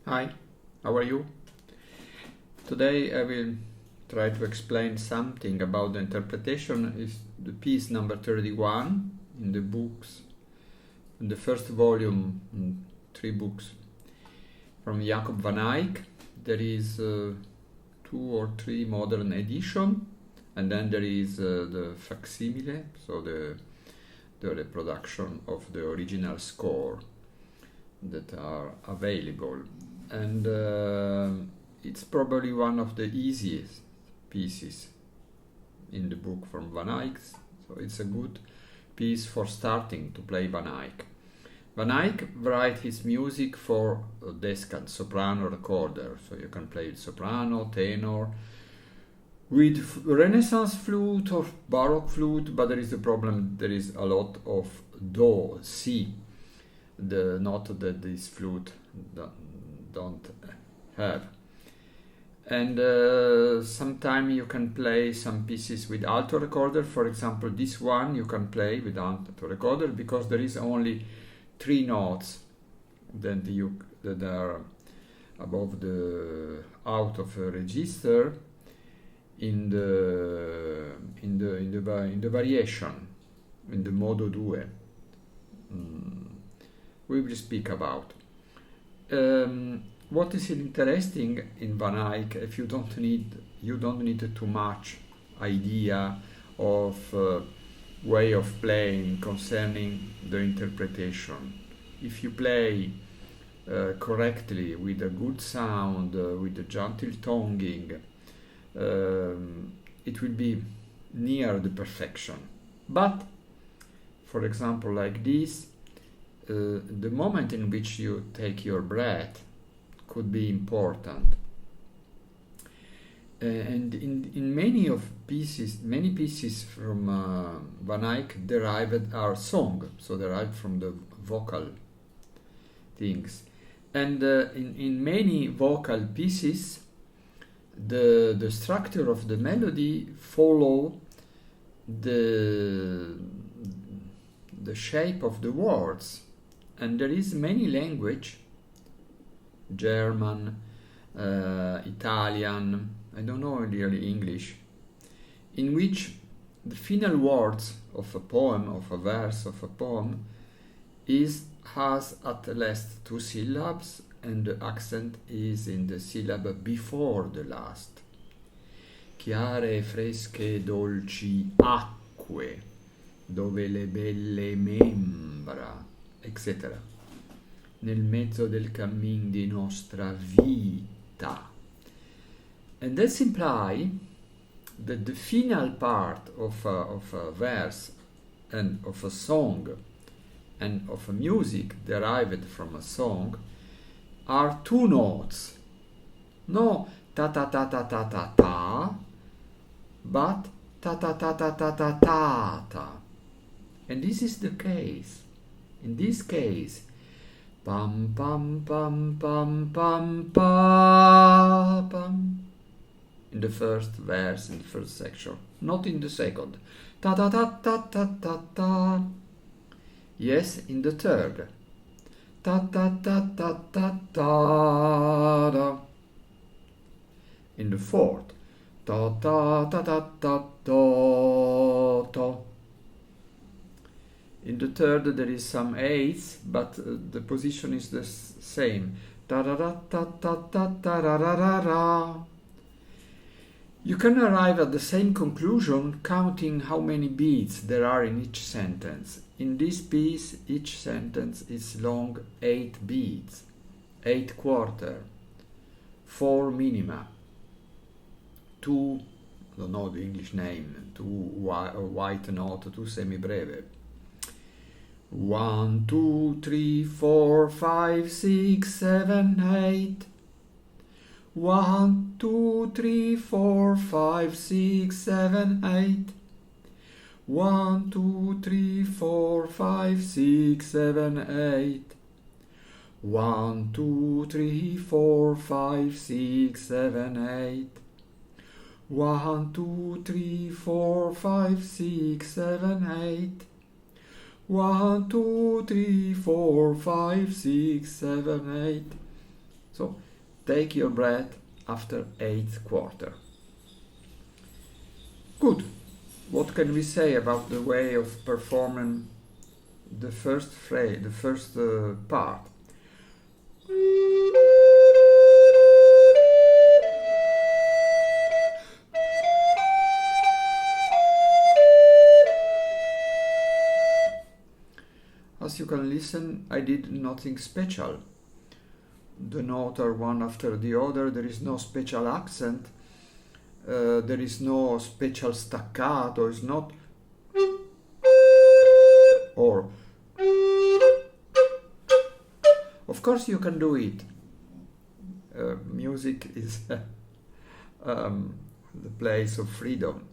Hi, how are you? Today I will try to explain something about the interpretation. Is the piece number 31 in the books, in the first volume, 3 books from Jacob van Eyck. There is 2 or 3 modern edition, and then there is the facsimile, so the reproduction of the original score that are available. And it's probably one of the easiest pieces in the book from Van Eyck, so it's a good piece for starting to play Van Eyck. Van Eyck writes his music for a descant, soprano recorder, so you can play soprano, tenor, with Renaissance flute or Baroque flute, but there is a problem, there is a lot of do, si, the note that this flute don't have. And sometimes you can play some pieces with alto recorder. For example, this one you can play with alto recorder because there is only 3 notes that are above the out of a register in the variation, in the modo 2. We will speak about. What is interesting in Van Eyck, if you don't need too much idea of way of playing concerning the interpretation. If you play correctly with a good sound, with a gentle tonguing, it will be near the perfection. But, for example, like this, the moment in which you take your breath could be important. And in many pieces from Van Eyck are song, so derived from the vocal things. And in many vocal pieces, the structure of the melody follow the shape of the words. And there is many language, German, Italian, I don't know really English, in which the final words of a poem, of a verse of a poem, has at least 2 syllables, and the accent is in the syllable before the last. Chiare, fresche, dolci acque, dove le belle membra, etc. Nel mezzo del cammin di nostra vita. And that implies that the final part of a verse and of a song and of a music derived from a song are 2 notes. No ta ta ta ta ta ta ta, but ta ta ta ta ta ta ta ta. And this is the case. In this case, pam pam pam pam pam pa pam, in the first verse, in the first section, not in the second. Ta ta ta ta ta ta ta. Yes, in the third. Ta ta ta ta ta ta da. In the fourth. Ta ta ta ta ta ta ta. In the third there is some eighths, but the position is the same. Ta ra ra ta ta ta ta ra ra ra ra. You can arrive at the same conclusion counting how many beats there are in each sentence. In this piece, each sentence is long 8 beats, 8 quarter, 4 minima, 2, I don't know the English name, 2 white note, 2 semibreve. 1, 2, 3, 4, 5, 6, 7, 8. 1, 2, 3, 4, 5, 6, 7, 8. 1, 2, 3, 4, 5, 6, 7, 8. 1, 2, 3, 4, 5, 6, 7, 8. 1, 2, 3, 4, 5, 6, 7, 8. 1, 2, 3, 4, 5, 6, 7, 8. So take your breath after 8th quarter. Good. What can we say about the way of performing the first phrase, the first part? As you can listen, I did nothing special. The notes are one after the other, there is no special accent, there is no special staccato, it's not or. Of course you can do it. Music is the place of freedom.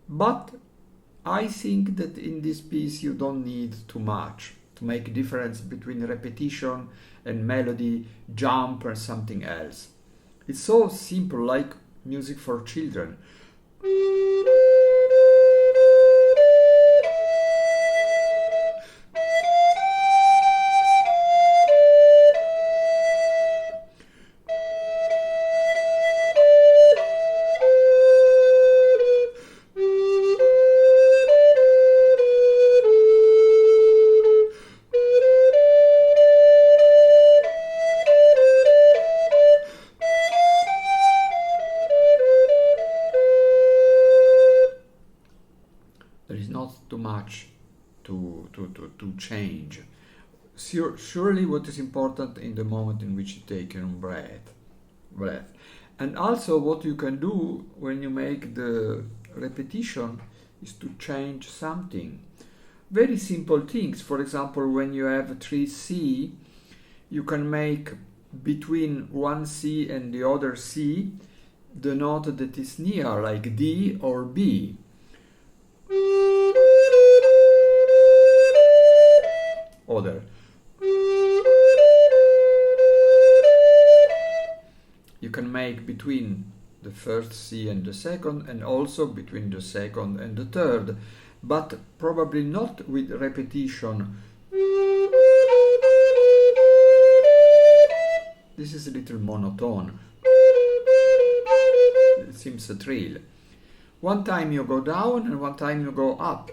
But I think that in this piece you don't need too much to make difference between repetition and melody, jump or something else. It's so simple, like music for children. There is not too much to change. Surely what is important in the moment in which you take your breath. And also what you can do when you make the repetition is to change something. Very simple things. For example, when you have 3C, you can make between one C and the other C the note that is near, like D or B. Other. You can make between the first C and the second, and also between the second and the third, but probably not with repetition. This is a little monotone. It seems a trill. One time you go down and one time you go up.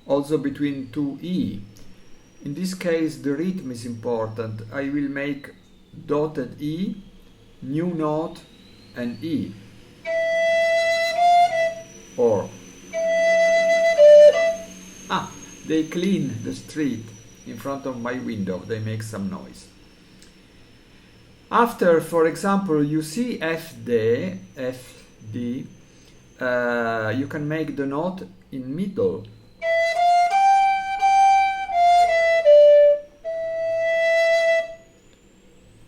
Also between two E. In this case the rhythm is important. I will make dotted E, new note and E. Or they clean the street in front of my window, they make some noise. After, for example, you see FD, you can make the note in middle.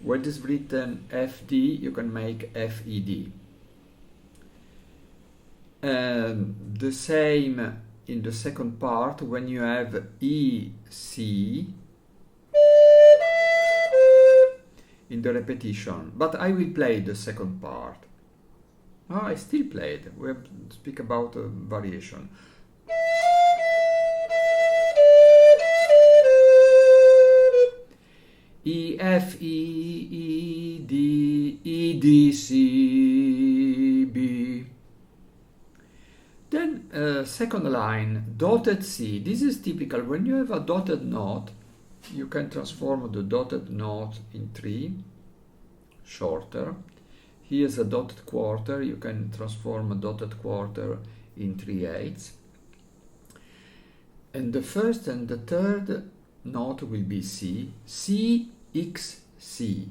When it is written FD, you can make FED. And the same in the second part, when you have EC in the repetition. But I will play the second part. Oh, I still play it. We have to speak about a variation. E, F, E, E, D, E, D, C, B. Then second line, dotted C. This is typical. When you have a dotted note, you can transform the dotted note in 3, shorter. Here's a dotted quarter. You can transform a dotted quarter in 3/8. And the first and the third note will be C, C, X, C.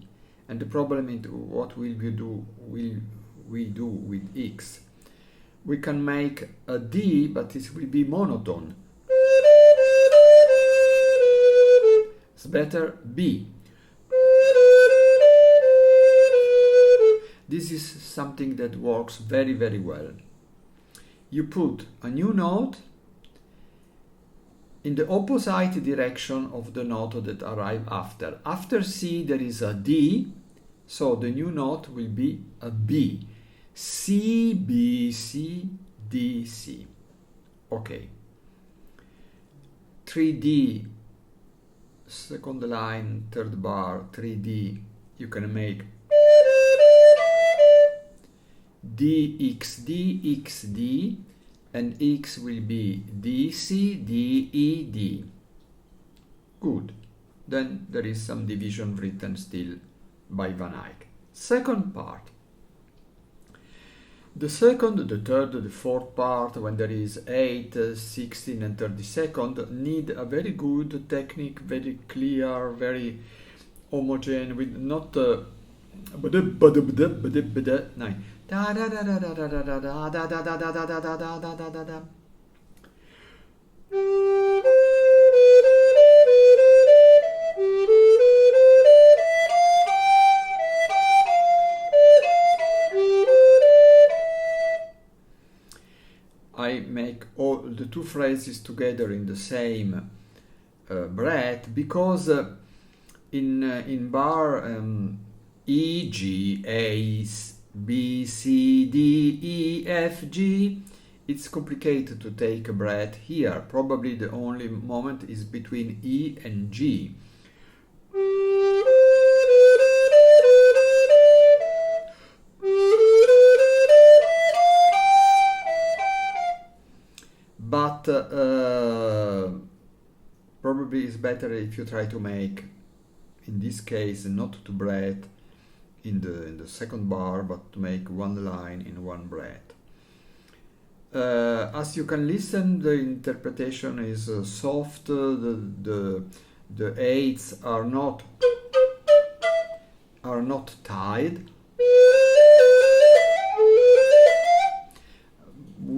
And the problem is what will we do with X? We can make a D, but it will be monotone. It's better B. This is something that works very, very well. You put a new note in the opposite direction of the note that arrives after. After C there is a D, so the new note will be a B. C, B, C, D, C. Okay. 3D, second line, third bar, 3D, you can make D, X, D, X, D, and X will be D, C, D, E, D. Good. Then there is some division written still by Van Eyck. Second part. The second, the third, the fourth part, when there is 8, 16 and 32nd, need a very good technique, very clear, very homogeneous, with not I make all the two phrases together in the same breath, because in bar E, G, A, B, C, D, E, F, G, it's complicated to take a breath here. Probably the only moment is between E and G. But probably it's better if you try to make, in this case, not to breath in the second bar, but to make one line in one breath. As you can listen, the interpretation is soft. The eights are not tied.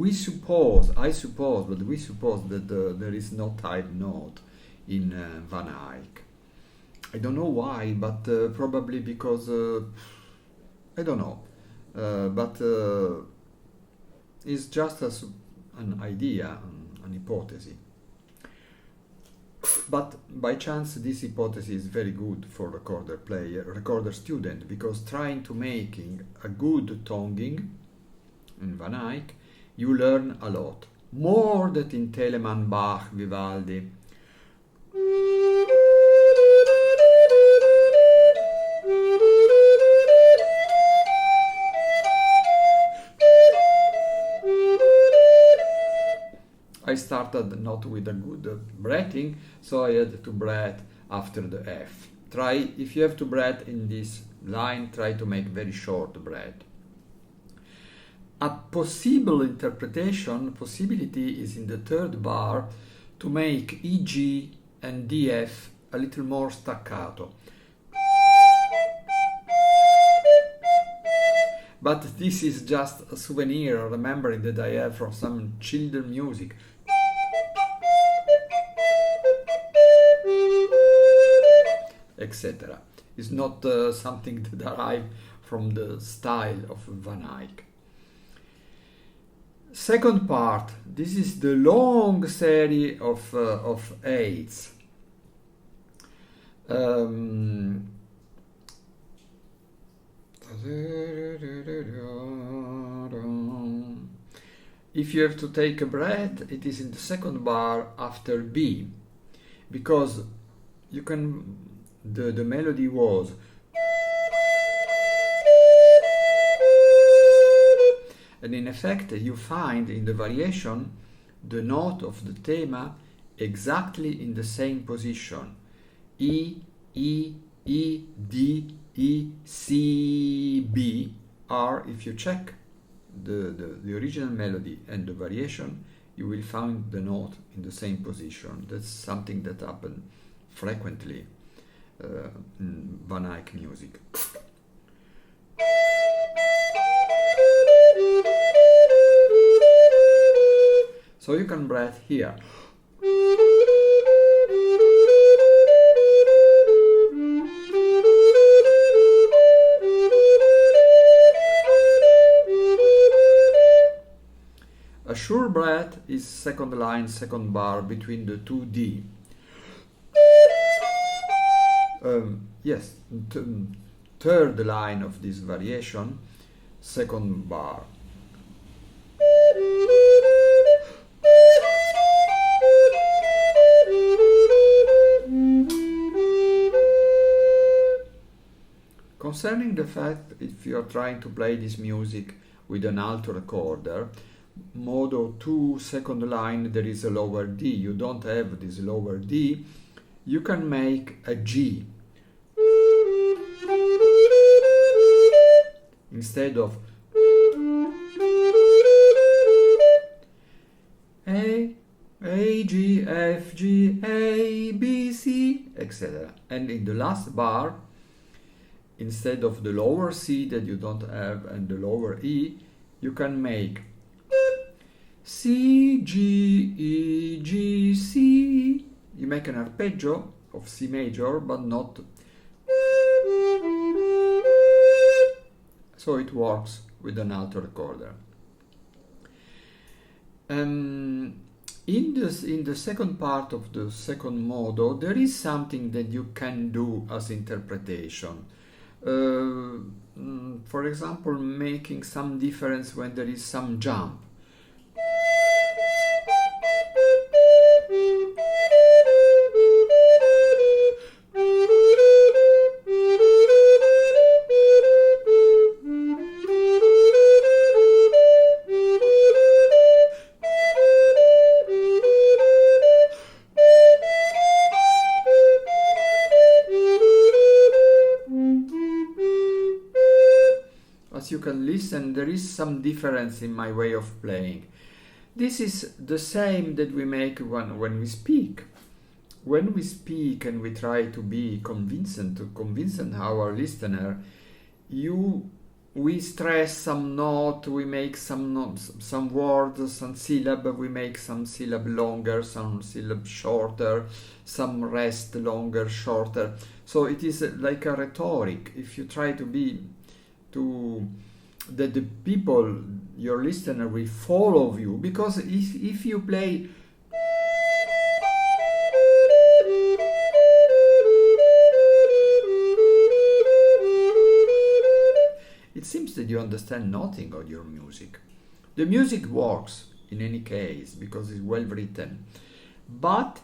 I suppose that there is no tied note in Van Eyck. I don't know why, but probably because I don't know. But it's just an idea, an hypothesis. But by chance, this hypothesis is very good for recorder student, because trying to making a good tonguing in Van Eyck, you learn a lot, more than in Telemann, Bach, Vivaldi. I started not with a good breathing, so I had to breath after the F. Try, if you have to breath in this line, try to make very short breath. A possibility is in the third bar to make EG and DF a little more staccato. But this is just a souvenir, remembering that I have from some children music. Etc. It's not something that arrived from the style of Van Eyck. Second part, this is the long series of eights. If you have to take a breath, it is in the second bar after B, because you can, the melody was, and in effect you find in the variation the note of the thema exactly in the same position. E, E, E, D, E, C, B are, if you check the original melody and the variation, you will find the note in the same position. That's something that happens frequently in Van Eyck music. So you can breathe here. A sure breath is second line, second bar between the two D. Yes, third line of this variation, second bar. concerning the fact if you are trying to play this music with an alto recorder, modo 2, second line, there is a lower D. You don't have this lower D. You can make a G instead of A, G, F, G, A, B, C, etc. And in the last bar, instead of the lower C that you don't have and the lower E, you can make C, G, E, G, C. You make an arpeggio of C major, but not. So it works with an alto recorder. In the second part of the second modo, there is something that you can do as interpretation. For example, making some difference when there is some jump. You can listen, there is some difference in my way of playing. This is the same that we make when we speak. When we speak and we try to be convincing to convince our listener, we stress some note, we make some words, some syllable, we make some syllable longer, some syllable shorter, some rest longer, shorter. So it is like a rhetoric. If you try that the people, your listener, will follow you, because if you play it seems that you understand nothing of your music. The music works in any case because it's well written, but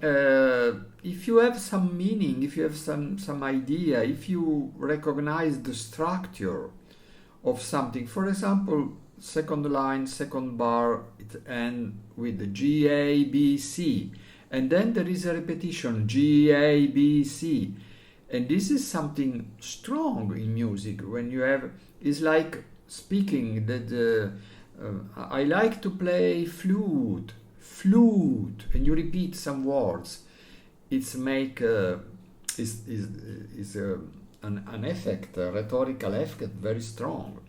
if you have some meaning, if you have some idea, if you recognize the structure of something, for example, second line, second bar, it ends with G, A, B, C, and then there is a repetition, G, A, B, C, and this is something strong in music. When you have, it's like speaking that I like to play flute, and you repeat some words. It's make an effect, a rhetorical effect, very strong.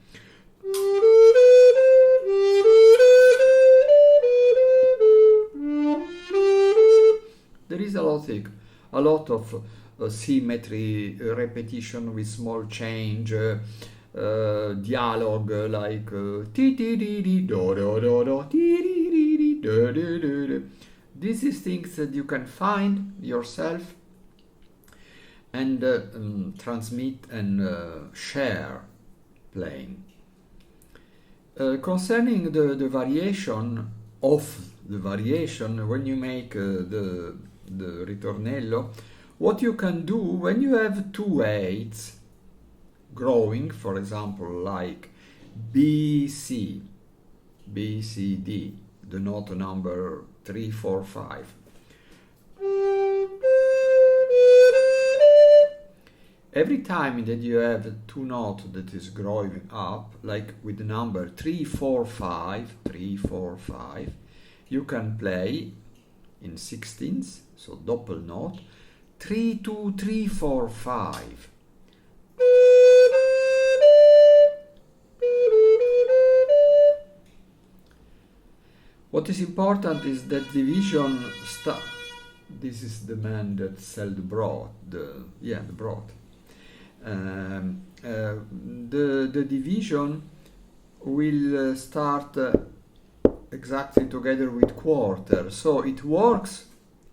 There is a lot of symmetry, repetition with small change, dialogue like ti ti di di do do do do ti di di di do do do do. This is things that you can find yourself and transmit and share playing. Concerning the variation when you make the ritornello, what you can do when you have two eighths growing, for example, like B, C, D, the note number 3, 4, 5. Every time that you have two notes that is growing up, like with the number 3, 4, 5, 3, 4, 5, you can play in sixteenths, so double note, 3, 2, 3, 4, 5. What is important is that division this is the man that sell the broth, the broth. The division will start exactly together with quarter, so it works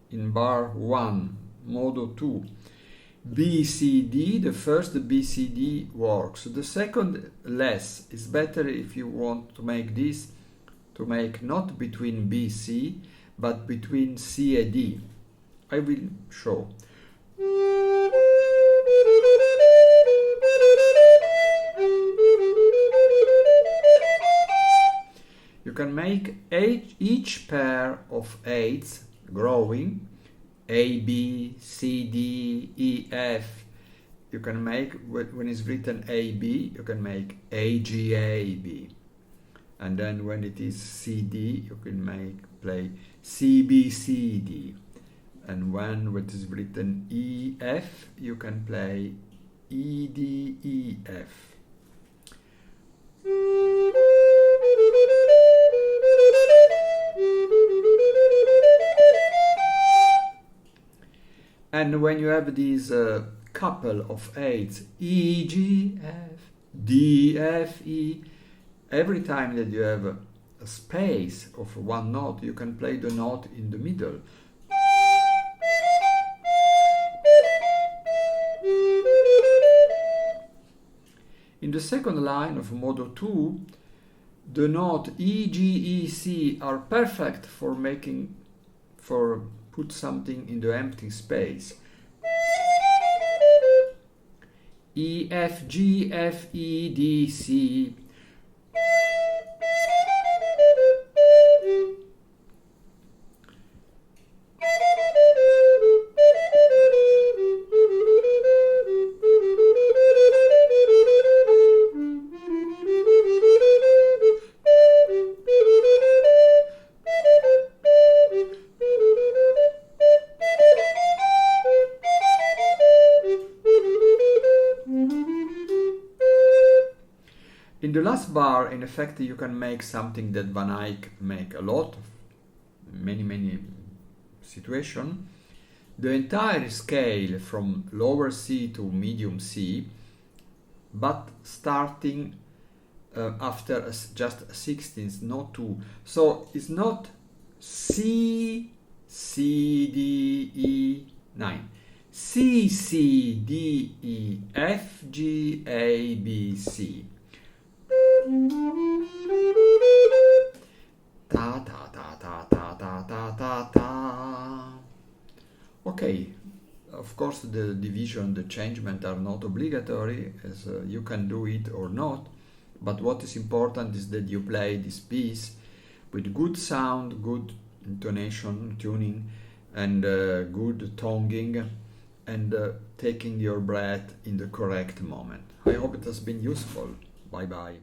in bar 1, modo 2. B, C, D, the first B, C, D works. The second less. It's better if you want to make this, to make not between B, C, but between C and D. I will show. You can make each pair of eighths growing, A, B, C, D, E, F. You can make, when it's written A, B, you can make A, G, A, B. And then when it is C, D, you can play C, B, C, D. And when it is written E, F, you can play E, D, E, F. And when you have these couple of eighths, E, G, F, D, F, E, every time that you have a space of one note, you can play the note in the middle. In the second line of Modo 2, the note E, G, E, C are perfect for put something in the empty space. E, F, G, F, E, D, C. In the last bar, in effect, you can make something that Van Eyck make a lot, many situations. The entire scale from lower C to medium C, but starting after just a 16th, not 2. So it's not C, C, D, E, 9. C, C, D, E, F, G, A, B, C. Ta ta ta ta ta ta ta ta ta. Okay, of course the division, the changement are not obligatory, as you can do it or not, but what is important is that you play this piece with good sound, good intonation, tuning, and good tonguing, and taking your breath in the correct moment. I hope it has been useful. Bye bye.